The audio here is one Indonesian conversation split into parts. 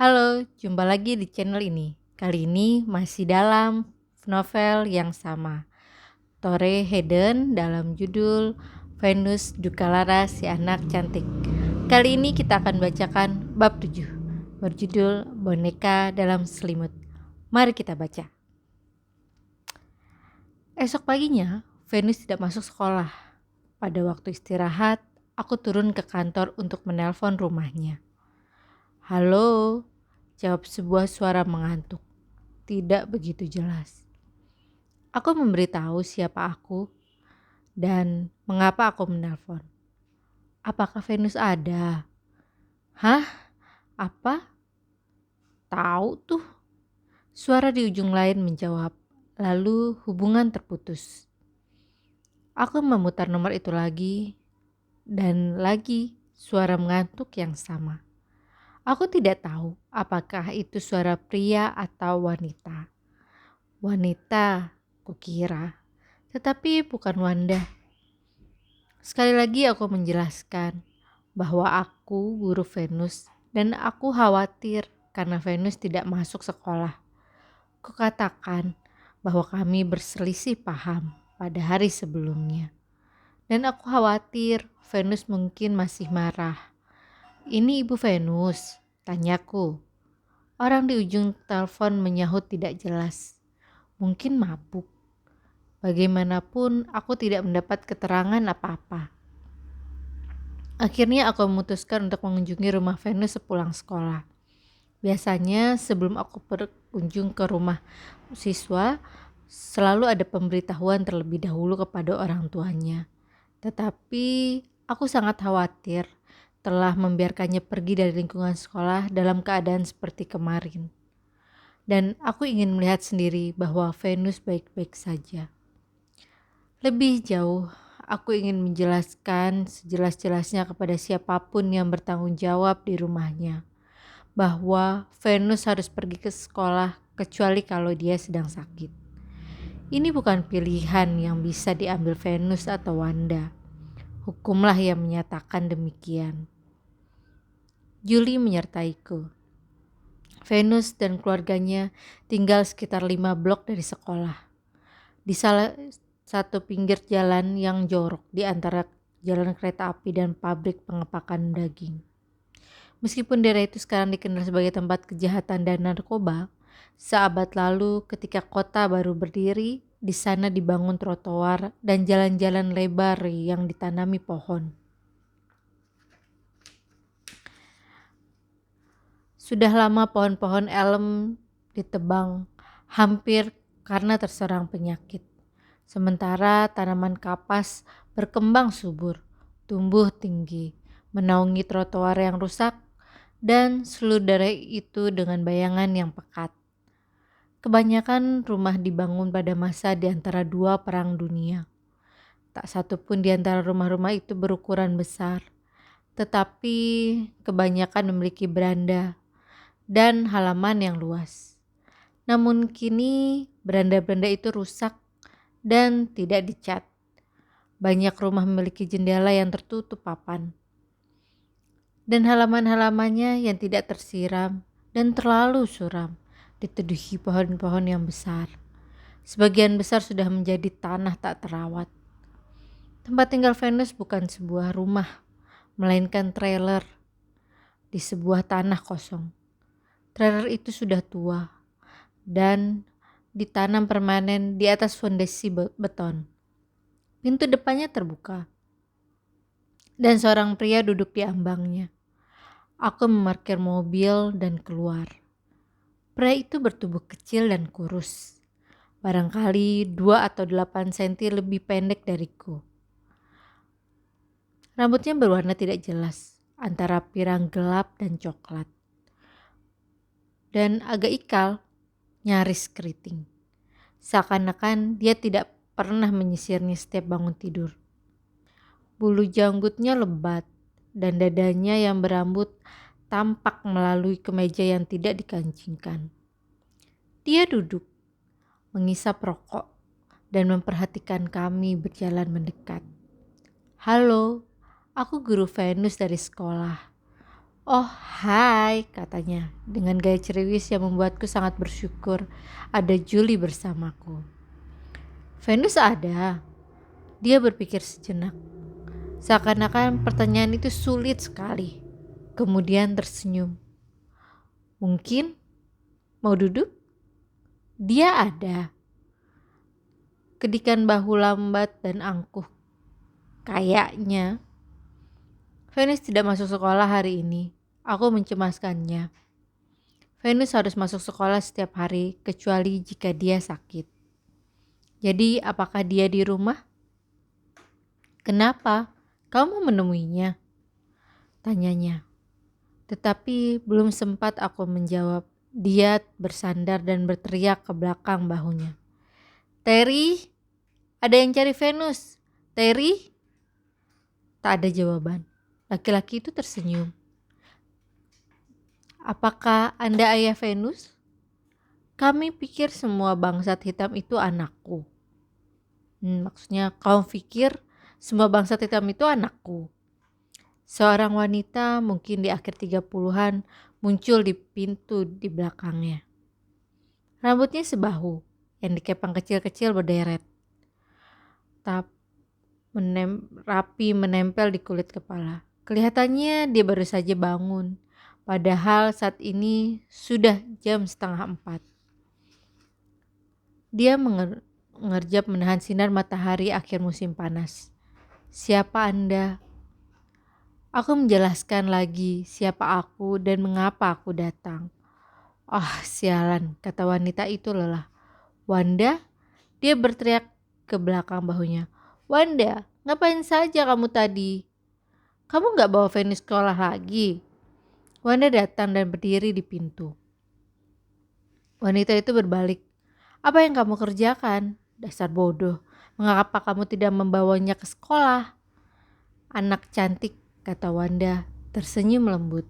Halo, jumpa lagi di channel ini. Kali ini masih dalam novel yang sama. Tore Hayden dalam judul Venus Dukalara si anak cantik. Kali ini kita akan bacakan bab 7 berjudul Boneka dalam Selimut. Mari kita baca. Esok paginya, Venus tidak masuk sekolah. Pada waktu istirahat, aku turun ke kantor untuk menelpon rumahnya. Halo, jawab sebuah suara mengantuk. Tidak begitu jelas. Aku memberitahu siapa aku dan mengapa aku menelpon. Apakah Venus ada? Hah? Apa? Tahu tuh. Suara di ujung lain menjawab. Lalu hubungan terputus. Aku memutar nomor itu lagi dan lagi suara mengantuk yang sama. Aku tidak tahu apakah itu suara pria atau wanita. Wanita, kukira, tetapi bukan Wanda. Sekali lagi aku menjelaskan bahwa aku guru Venus dan aku khawatir karena Venus tidak masuk sekolah. Kukatakan bahwa kami berselisih paham pada hari sebelumnya. Dan aku khawatir Venus mungkin masih marah. Ini Ibu Venus, tanyaku. Orang di ujung telepon menyahut tidak jelas. Mungkin mabuk. Bagaimanapun aku tidak mendapat keterangan apa-apa. Akhirnya aku memutuskan untuk mengunjungi rumah Venus sepulang sekolah. Biasanya sebelum aku berkunjung ke rumah siswa, selalu ada pemberitahuan terlebih dahulu kepada orang tuanya. Tetapi aku sangat khawatir telah membiarkannya pergi dari lingkungan sekolah dalam keadaan seperti kemarin. Dan aku ingin melihat sendiri bahwa Venus baik-baik saja. Lebih jauh, aku ingin menjelaskan sejelas-jelasnya kepada siapapun yang bertanggung jawab di rumahnya bahwa Venus harus pergi ke sekolah kecuali kalau dia sedang sakit. Ini bukan pilihan yang bisa diambil Venus atau Wanda. Hukumlah yang menyatakan demikian. Julie menyertaiku. Venus dan keluarganya tinggal sekitar 5 blok dari sekolah. Di salah satu pinggir jalan yang jorok di antara jalan kereta api dan pabrik pengepakan daging. Meskipun daerah itu sekarang dikenal sebagai tempat kejahatan dan narkoba, seabad lalu ketika kota baru berdiri, di sana dibangun trotoar dan jalan-jalan lebar yang ditanami pohon. Sudah lama pohon-pohon elem ditebang, hampir karena terserang penyakit. Sementara tanaman kapas berkembang subur, tumbuh tinggi, menaungi trotoar yang rusak, dan seludara itu dengan bayangan yang pekat. Kebanyakan rumah dibangun pada masa di antara dua perang dunia. Tak satu pun di antara rumah-rumah itu berukuran besar, tetapi kebanyakan memiliki beranda dan halaman yang luas. Namun kini beranda-beranda itu rusak dan tidak dicat. Banyak rumah memiliki jendela yang tertutup papan. Dan halaman-halamannya yang tidak tersiram dan terlalu suram diteduhi pohon-pohon yang besar. Sebagian besar sudah menjadi tanah tak terawat. Tempat tinggal Venus bukan sebuah rumah, melainkan trailer di sebuah tanah kosong. Trailer itu sudah tua dan ditanam permanen di atas fondasi beton. Pintu depannya terbuka dan seorang pria duduk di ambangnya. Aku memarkir mobil dan keluar. Pria itu bertubuh kecil dan kurus. Barangkali 2 atau 8 cm lebih pendek dariku. Rambutnya berwarna tidak jelas, antara pirang gelap dan coklat. Dan agak ikal, nyaris keriting. Seakan-akan dia tidak pernah menyisirnya setiap bangun tidur. Bulu janggutnya lebat dan dadanya yang berambut tampak melalui kemeja yang tidak dikancingkan. Dia duduk, mengisap rokok dan memperhatikan kami berjalan mendekat. Halo, aku guru Venus dari sekolah. Oh, hai, katanya dengan gaya ceriwis yang membuatku sangat bersyukur ada Julie bersamaku. Venus ada. Dia berpikir sejenak. Seakan-akan pertanyaan itu sulit sekali. Kemudian tersenyum. Mungkin mau duduk? Dia ada. Kedikan bahu lambat dan angkuh. Kayaknya Venus tidak masuk sekolah hari ini. Aku mencemaskannya. Venus harus masuk sekolah setiap hari kecuali jika dia sakit. Jadi apakah dia di rumah? Kenapa? Kamu menemuinya? Tanyanya. Tetapi belum sempat aku menjawab. Dia bersandar dan berteriak ke belakang bahunya. Terry, ada yang cari Venus. Terry? Tak ada jawaban. Laki-laki itu tersenyum. Apakah Anda ayah Venus? Kami pikir semua bangsat hitam itu anakku. Maksudnya kau pikir semua bangsat hitam itu anakku. Seorang wanita mungkin di akhir 30-an muncul di pintu di belakangnya. Rambutnya sebahu yang dikepang kecil-kecil berderet. Rapi menempel di kulit kepala. Kelihatannya dia baru saja bangun. Padahal saat ini sudah jam 3:30. Dia mengerjap menahan sinar matahari akhir musim panas. Siapa Anda? Aku menjelaskan lagi siapa aku dan mengapa aku datang. Ah, sialan, kata wanita itu lelah. Wanda? Dia berteriak ke belakang bahunya. Wanda, ngapain saja kamu tadi? Kamu gak bawa Venus sekolah lagi? Wanda datang dan berdiri di pintu. Wanita itu berbalik. Apa yang kamu kerjakan? Dasar bodoh. Mengapa kamu tidak membawanya ke sekolah? Anak cantik, kata Wanda, tersenyum lembut.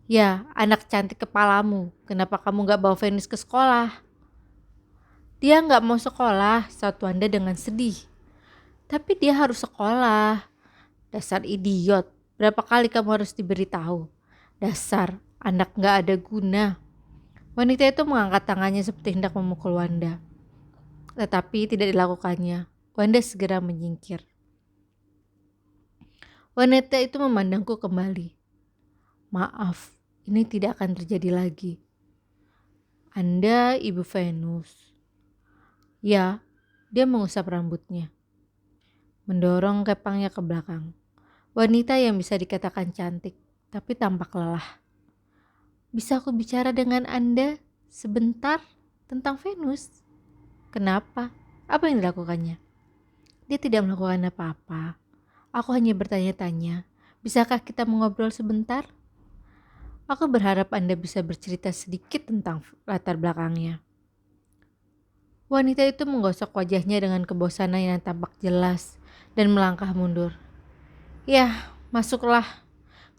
Ya, anak cantik kepalamu. Kenapa kamu gak bawa Venus ke sekolah? Dia gak mau sekolah, saut Wanda dengan sedih. Tapi dia harus sekolah. Dasar idiot. Berapa kali kamu harus diberitahu? Dasar anak gak ada guna. Wanita itu mengangkat tangannya seperti hendak memukul Wanda. Tetapi tidak dilakukannya. Wanda segera menyingkir. Wanita itu memandangku kembali. Maaf, ini tidak akan terjadi lagi. Anda Ibu Venus. Ya, dia mengusap rambutnya. Mendorong kepangnya ke belakang. Wanita yang bisa dikatakan cantik, tapi tampak lelah. Bisa aku bicara dengan Anda sebentar tentang Venus? Kenapa? Apa yang dilakukannya? Dia tidak melakukan apa-apa. Aku hanya bertanya-tanya, bisakah kita mengobrol sebentar? Aku berharap Anda bisa bercerita sedikit tentang latar belakangnya. Wanita itu menggosok wajahnya dengan kebosanan yang tampak jelas dan melangkah mundur. Ya, masuklah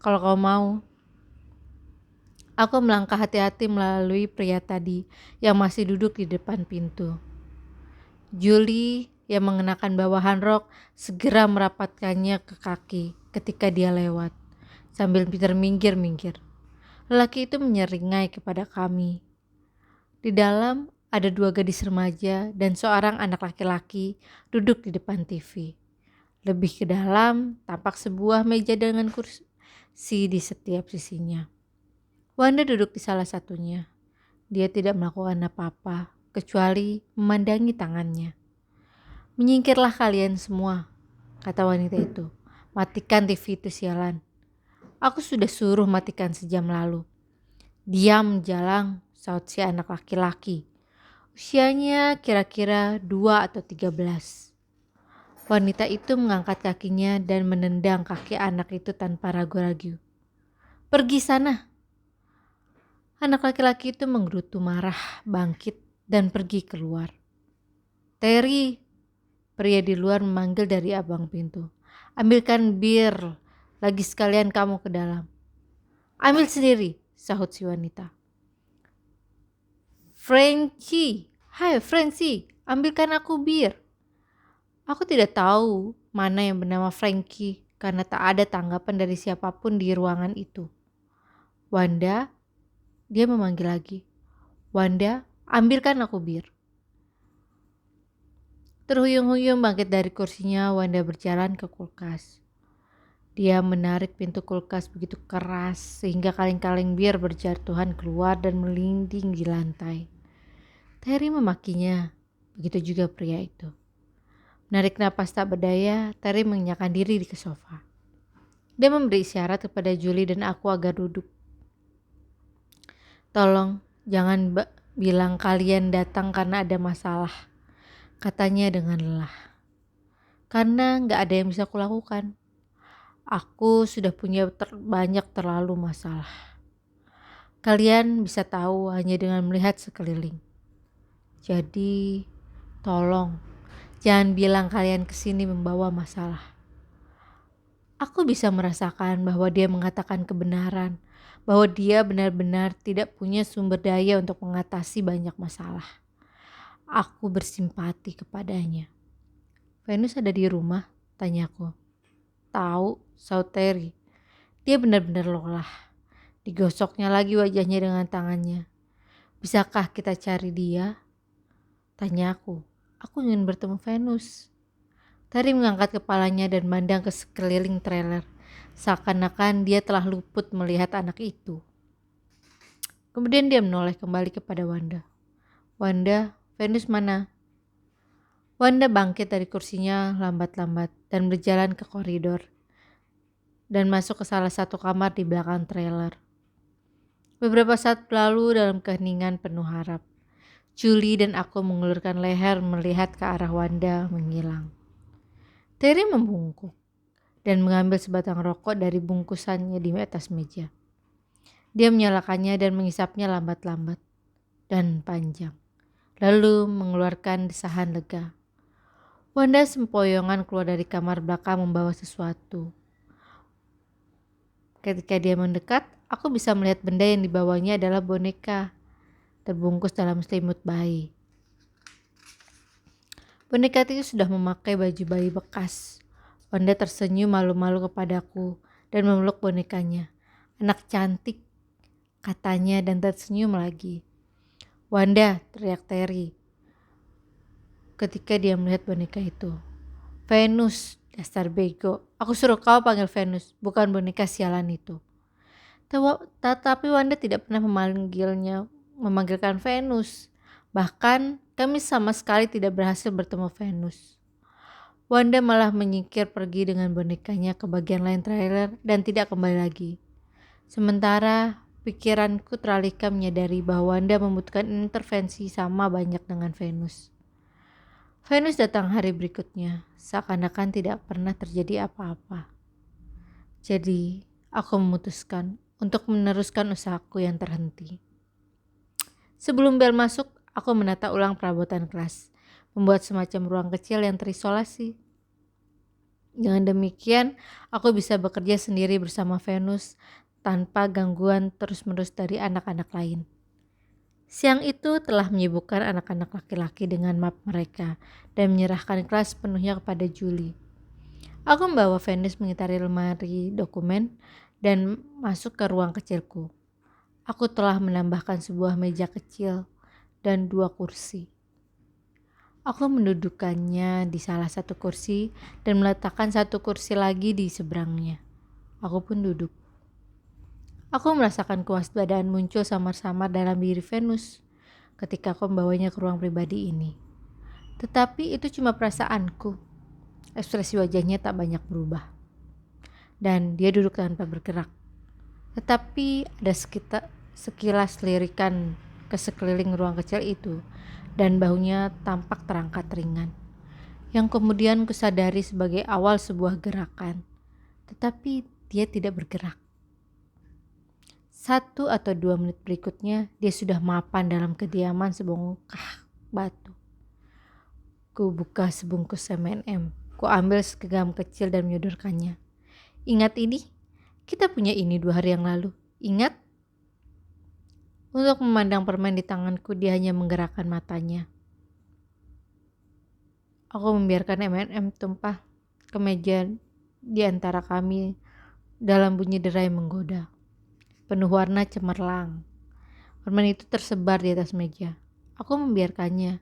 kalau kau mau. Aku melangkah hati-hati melalui pria tadi yang masih duduk di depan pintu. Julie yang mengenakan bawahan rok segera merapatkannya ke kaki ketika dia lewat, sambil terminggir-minggir. Lelaki itu menyeringai kepada kami. Di dalam ada 2 gadis remaja dan seorang anak laki-laki duduk di depan TV. Lebih ke dalam tampak sebuah meja dengan kursi di setiap sisinya. Wanda duduk di salah satunya. Dia tidak melakukan apa-apa kecuali memandangi tangannya. Menyingkirlah kalian semua, kata wanita itu. Matikan TV itu sialan. Aku sudah suruh matikan sejam lalu. Diam jalang, saut si anak laki-laki. Usianya kira-kira 2 atau 13. Wanita itu mengangkat kakinya dan menendang kaki anak itu tanpa ragu-ragu. Pergi sana. Anak laki-laki itu menggerutu marah, bangkit, dan pergi keluar. Terry, pria di luar memanggil dari abang pintu. Ambilkan bir, lagi sekalian kamu ke dalam. Ambil sendiri, sahut si wanita. Frankie, hai Frankie, ambilkan aku bir. Aku tidak tahu mana yang bernama Frankie karena tak ada tanggapan dari siapapun di ruangan itu. Wanda, dia memanggil lagi. Wanda, ambilkan aku bir. Terhuyung-huyung bangkit dari kursinya, Wanda berjalan ke kulkas. Dia menarik pintu kulkas begitu keras sehingga kaleng-kaleng bir berjatuhan keluar dan melinding di lantai. Terry memakinya, begitu juga pria itu. Menarik napas tak berdaya, Terry mengenyakkan diri di sofa. Dia memberi isyarat kepada Julie dan aku agar duduk. Tolong, jangan bilang kalian datang karena ada masalah, katanya dengan lelah. Karena gak ada yang bisa kulakukan. Aku sudah punya banyak terlalu masalah. Kalian bisa tahu hanya dengan melihat sekeliling. Jadi, tolong, jangan bilang kalian kesini membawa masalah. Aku bisa merasakan bahwa dia mengatakan kebenaran, bahwa dia benar-benar tidak punya sumber daya untuk mengatasi banyak masalah. Aku bersimpati kepadanya. Venus ada di rumah, tanyaku. Tahu, saut Terry. Dia benar-benar lelah. Digosoknya lagi wajahnya dengan tangannya. Bisakah kita cari dia? Tanya aku. Aku ingin bertemu Venus. Terry mengangkat kepalanya dan memandang ke sekeliling trailer. Seakan-akan dia telah luput melihat anak itu. Kemudian dia menoleh kembali kepada Wanda. Wanda, Venus mana? Wanda bangkit dari kursinya lambat-lambat dan berjalan ke koridor. Dan masuk ke salah satu kamar di belakang trailer. Beberapa saat lalu dalam keheningan penuh harap, Julie dan aku mengulurkan leher melihat ke arah Wanda menghilang. Terry membungkuk dan mengambil sebatang rokok dari bungkusannya di atas meja. Dia menyalakannya dan mengisapnya lambat-lambat dan panjang, lalu mengeluarkan desahan lega. Wanda sempoyongan keluar dari kamar belakang membawa sesuatu. Ketika dia mendekat, aku bisa melihat benda yang dibawanya adalah boneka terbungkus dalam selimut bayi. Boneka itu sudah memakai baju bayi bekas. Wanda tersenyum malu-malu kepadaku dan memeluk bonekanya. Anak cantik, katanya dan tersenyum lagi. Wanda, teriak Terry ketika dia melihat boneka itu. Venus, dasar bego. Aku suruh kau panggil Venus, bukan boneka sialan itu. Tetapi Wanda tidak pernah memanggilkan Venus. Bahkan kami sama sekali tidak berhasil bertemu Venus. Wanda malah menyingkir pergi dengan bonekanya ke bagian lain trailer dan tidak kembali lagi. Sementara pikiranku teralihkan menyadari bahwa Wanda membutuhkan intervensi sama banyak dengan Venus. Venus datang hari berikutnya, seakan-akan tidak pernah terjadi apa-apa. Jadi, aku memutuskan untuk meneruskan usahaku yang terhenti. Sebelum bel masuk, aku menata ulang perabotan kelas, membuat semacam ruang kecil yang terisolasi. Dengan demikian, aku bisa bekerja sendiri bersama Venus tanpa gangguan terus-menerus dari anak-anak lain. Siang itu telah menyibukkan anak-anak laki-laki dengan map mereka dan menyerahkan kelas penuhnya kepada Julie. Aku membawa Venus mengitari lemari dokumen dan masuk ke ruang kecilku. Aku telah menambahkan sebuah meja kecil dan 2 kursi. Aku mendudukkannya di salah satu kursi dan meletakkan satu kursi lagi di seberangnya. Aku pun duduk. Aku merasakan kewaspadaan muncul samar-samar dalam diri Venus ketika aku membawanya ke ruang pribadi ini. Tetapi itu cuma perasaanku. Ekspresi wajahnya tak banyak berubah. Dan dia duduk tanpa bergerak. Tetapi ada sekilas lirikan ke sekeliling ruang kecil itu dan bahunya tampak terangkat ringan. Yang kemudian kusadari sebagai awal sebuah gerakan. Tetapi dia tidak bergerak. 1 atau 2 menit berikutnya dia sudah mapan dalam kediaman sebongkah batu. Ku buka sebungkus M&M. Ku ambil segenggam kecil dan menyodorkannya. Ingat ini? Kita punya ini 2 hari yang lalu. Ingat? Untuk memandang permen di tanganku, dia hanya menggerakkan matanya. Aku membiarkan M&M tumpah ke meja di antara kami dalam bunyi derai menggoda. penuh warna cemerlang. Permen itu tersebar di atas meja. Aku membiarkannya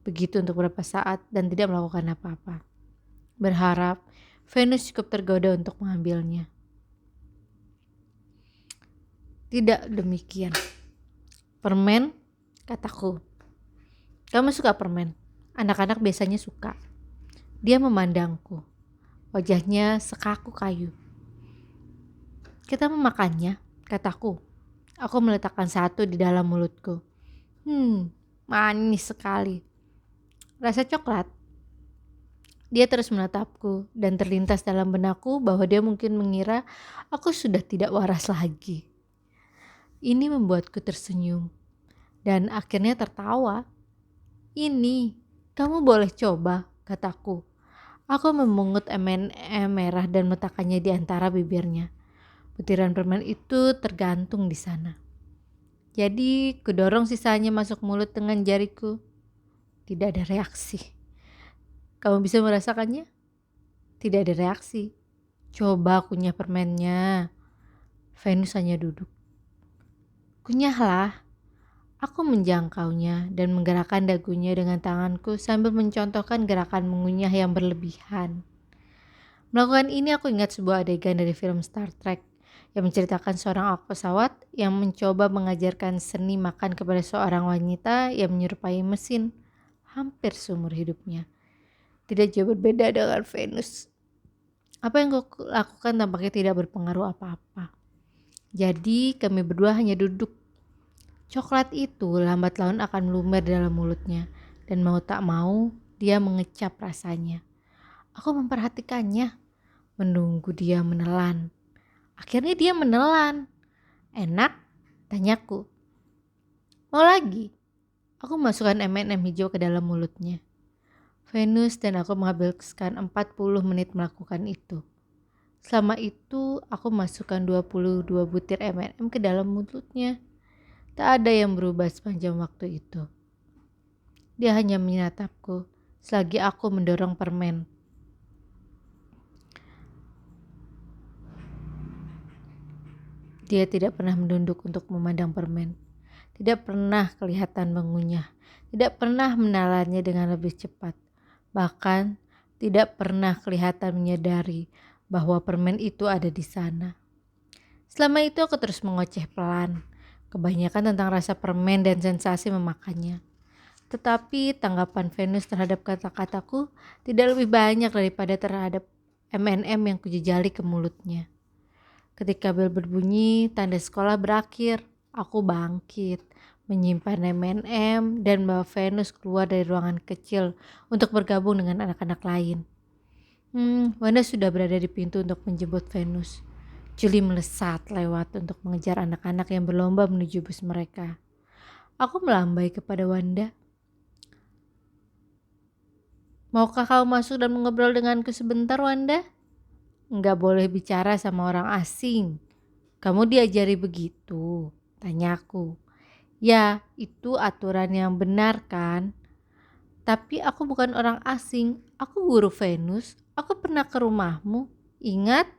begitu untuk beberapa saat dan tidak melakukan apa-apa. Berharap Venus cukup tergoda untuk mengambilnya. Tidak demikian. Permen, kataku. Kamu suka permen? Anak-anak biasanya suka. Dia memandangku. Wajahnya sekaku kayu. Kita memakannya, kataku. Aku meletakkan satu di dalam mulutku. Manis sekali. Rasa coklat. Dia terus menatapku dan terlintas dalam benakku bahwa dia mungkin mengira aku sudah tidak waras lagi. Ini membuatku tersenyum dan akhirnya tertawa. Ini, kamu boleh coba, kataku. Aku memungut M&M merah dan meletakkannya di antara bibirnya. Butiran permen itu tergantung di sana. Jadi, kudorong sisanya masuk mulut dengan jariku. Tidak ada reaksi. Kamu bisa merasakannya? Tidak ada reaksi. Coba kunyah permennya. Venus hanya duduk. Kunyahlah. Aku menjangkaunya dan menggerakkan dagunya dengan tanganku sambil mencontohkan gerakan mengunyah yang berlebihan. Melakukan ini aku ingat sebuah adegan dari film Star Trek yang menceritakan seorang awak pesawat yang mencoba mengajarkan seni makan kepada seorang wanita yang menyerupai mesin hampir seumur hidupnya. Tidak jauh berbeda dengan Venus. Apa yang aku lakukan tampaknya tidak berpengaruh apa-apa. Jadi kami berdua hanya duduk. Coklat itu lambat laun akan melumer dalam mulutnya dan mau tak mau dia mengecap rasanya. Aku memperhatikannya, menunggu dia menelan. Akhirnya dia menelan. Enak? Tanyaku. Mau lagi? Aku masukkan M&M hijau ke dalam mulutnya. Venus dan aku menghabiskan 40 menit melakukan itu. Selama itu aku masukkan 22 butir M&M ke dalam mulutnya. Tak ada yang berubah sepanjang waktu itu. Dia hanya menatapku selagi aku mendorong permen. Dia tidak pernah menunduk untuk memandang permen. Tidak pernah kelihatan mengunyah. Tidak pernah menelannya dengan lebih cepat. Bahkan tidak pernah kelihatan menyadari bahwa permen itu ada di sana. Selama itu aku terus mengoceh pelan. Kebanyakan tentang rasa permen dan sensasi memakannya. Tetapi tanggapan Venus terhadap kata-kataku tidak lebih banyak daripada terhadap M&M yang kujejali ke mulutnya. Ketika bel berbunyi, tanda sekolah berakhir. Aku bangkit, menyimpan M&M dan membawa Venus keluar dari ruangan kecil untuk bergabung dengan anak-anak lain. Wanda sudah berada di pintu untuk menjemput Venus. Julie melesat lewat untuk mengejar anak-anak yang berlomba menuju bus mereka. Aku melambai kepada Wanda. Maukah kau masuk dan mengobrol denganku sebentar, Wanda? Enggak boleh bicara sama orang asing. Kamu diajari begitu, tanyaku. Ya, itu aturan yang benar kan? Tapi aku bukan orang asing, aku guru Venus. Aku pernah ke rumahmu, ingat?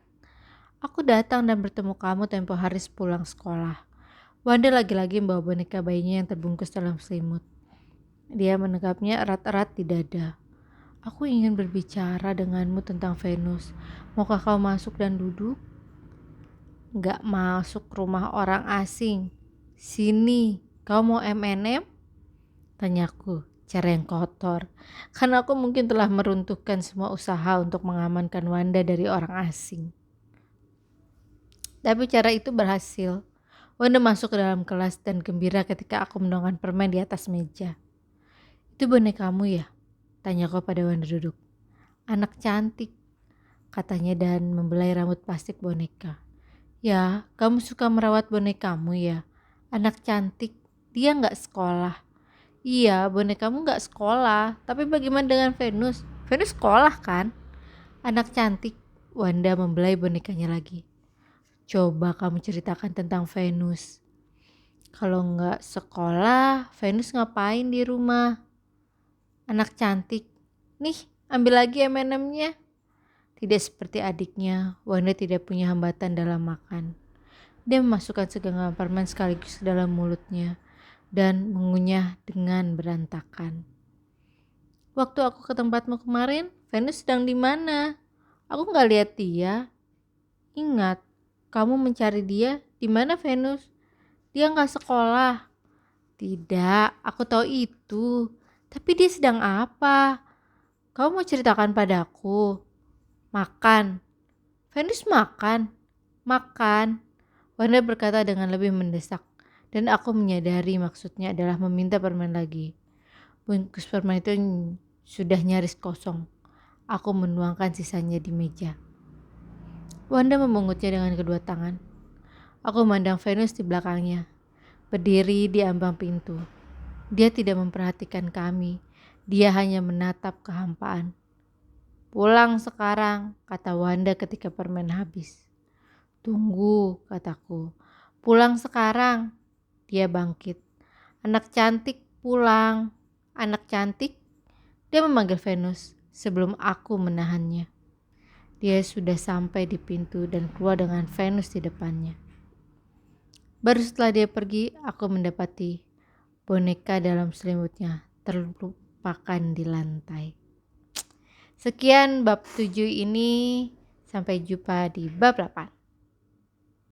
Aku datang dan bertemu kamu tempo hari sepulang sekolah. Wanda lagi-lagi membawa boneka bayinya yang terbungkus dalam selimut. Dia menegapnya erat-erat di dada. Aku ingin berbicara denganmu tentang Venus. Maukah kau masuk dan duduk? Gak masuk rumah orang asing. Sini, kau mau M&M? Tanyaku, cara yang kotor. Karena aku mungkin telah meruntuhkan semua usaha untuk mengamankan Wanda dari orang asing. Tapi cara itu berhasil. Wanda masuk ke dalam kelas dan gembira ketika aku mendongakkan permen di atas meja. Itu bonekamu ya? Tanyaku pada Wanda duduk. Anak cantik, katanya dan membelai rambut plastik boneka. Ya, kamu suka merawat bonekamu ya? Anak cantik, dia gak sekolah. Iya, bonekamu gak sekolah. Tapi bagaimana dengan Venus? Venus sekolah kan? Anak cantik, Wanda membelai bonekanya lagi. Coba kamu ceritakan tentang Venus. Kalau nggak sekolah, Venus ngapain di rumah? Anak cantik. Nih, ambil lagi M&M-nya. Tidak seperti adiknya, Wanda tidak punya hambatan dalam makan. Dia memasukkan segenggam permen sekaligus ke dalam mulutnya dan mengunyah dengan berantakan. Waktu aku ke tempatmu kemarin, Venus sedang di mana? Aku nggak lihat dia. Ingat, kamu mencari dia. Di mana Venus? Dia nggak sekolah. Tidak, aku tahu itu. Tapi dia sedang apa? Kamu mau ceritakan padaku? Makan. Venus makan. Makan. Wanda berkata dengan lebih mendesak. Dan aku menyadari maksudnya adalah meminta permen lagi. Bungkus permen itu sudah nyaris kosong. Aku menuangkan sisanya di meja. Wanda memungutnya dengan kedua tangan. Aku memandang Venus di belakangnya, berdiri di ambang pintu. Dia tidak memperhatikan kami. Dia hanya menatap kehampaan. Pulang sekarang, kata Wanda ketika permen habis. Tunggu, kataku. Pulang sekarang. Dia bangkit. Anak cantik, pulang. Anak cantik. Dia memanggil Venus sebelum aku menahannya. Dia sudah sampai di pintu dan keluar dengan Venus di depannya. Baru setelah dia pergi, aku mendapati boneka dalam selimutnya terlupakan di lantai. Sekian bab 7 ini. Sampai jumpa di bab 8.